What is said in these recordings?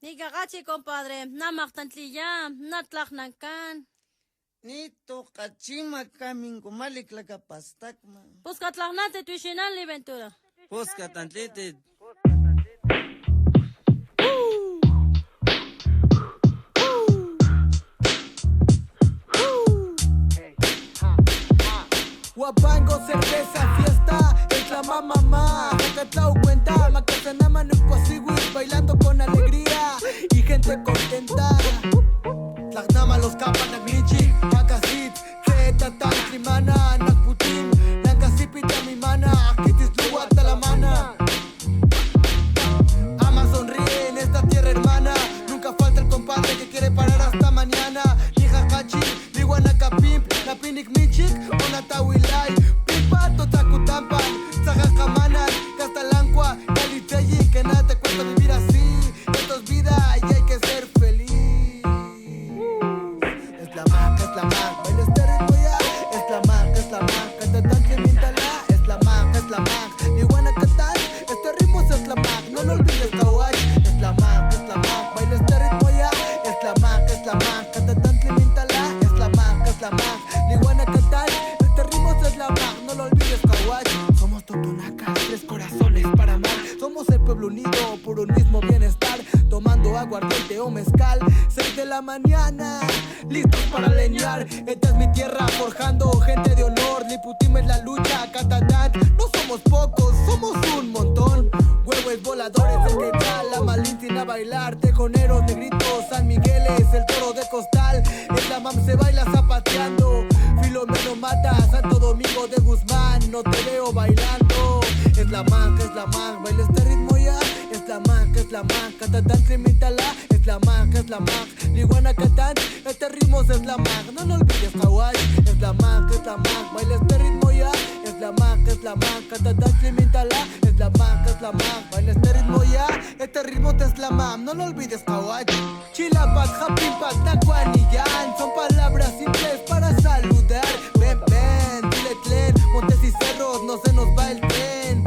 Ni cagachi, compadre. Namaktantlilla, natlajnancan. Ni toqachima kaminkumalik lakapastakma. Pues catlajnate tuishinali, Ventura. Posca tantlete. Guapango, cerveza, fiesta, es la mamá. Jacatlao cuenta, Macasanama, Nucuasiwis, bailando con alegría y gente contenta. Tlagnama, los capas, Nagnichi, Macasit, Zetatan, Tlimana, Nakputin, Nankasipita, mi mana, Akitis, Luwa, Talamana. Ama, sonríe en esta tierra hermana. Nunca falta el compadre que quiere parar hasta mañana. Ni Jacachi, ni Guanacapimp, Napinik Michik, Onatawilay, Pipa, Totakutampan, Sajajamanan, Castalancua, Caliteyi, que nada te cuesta vivir así. Esto es vida y hay que ser feliz. Es la Mac, baila este ritmo ya. Es la Mac, Catatán, Clemintala. Es la Mac, ni Guanacatán. Este ritmo es la Mac, no lo olvides, Kawai. Es la Mac, baila este ritmo ya. Es la Mac, Catatán, Clemintala. Es la Mac, ni Guanacatán. Este ritmo es la Mac, no lo olvides, Kawai. Somos Totonacas, 3 corazones para amar. Somos el pueblo unido por un mismo bienestar. Tomando aguardiente o mezcal, 6 de la mañana, listos para leñar. Esta es mi tierra, forjando gente de honor. Liputim es la lucha, Catatán. No somos pocos, somos un montón. Huevos voladores de Quechal, la Malintina a bailar. Tejoneros, negritos, San Miguel es el toro de costal. En la mam se baila zapateando. Filomeno mata, Santo Domingo de Guzmán. No te veo bailando. Es la Mac, baila este ritmo ya. Es la Mac, Catatán, Clemintala. Es la Mac, Liguanacatán. Este ritmo es la Mac, no lo olvides, Hawái. Es la Mac, baila este ritmo ya. Es la Mac, Catatán, Clemintala. Es la Mac, baila este ritmo ya. Este ritmo es la Mac, no lo olvides, Hawái. Chilapat, Japimpat, Nacuanillán. Son palabras simples para saludar. Ven, dile tlen, montes y cerros, no se nos va el tren.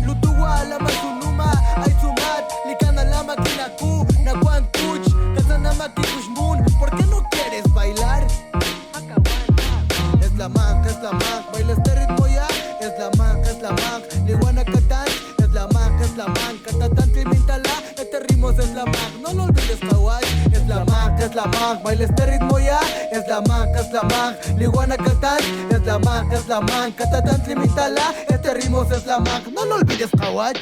Lutuwa, Lama, Sunuma, Aizumat, Likana, Lama, Kinaku, Nakuan, Kuch, Kazanama, Kikushmun. ¿Por qué no quieres bailar? Es la Mac, baila este ritmo ya. Es la Mac, Liguanacatán. Es la Mac, Catatán, Clemintala. Este ritmo es la Mac, no lo olvides, Hawái. Es la Mac, baila este ritmo ya. Es la Mac, Liguanacatán. Es la Mac, Catatán, Clemintala. Este ritmo es la Mac, no lo olvides, Hawái.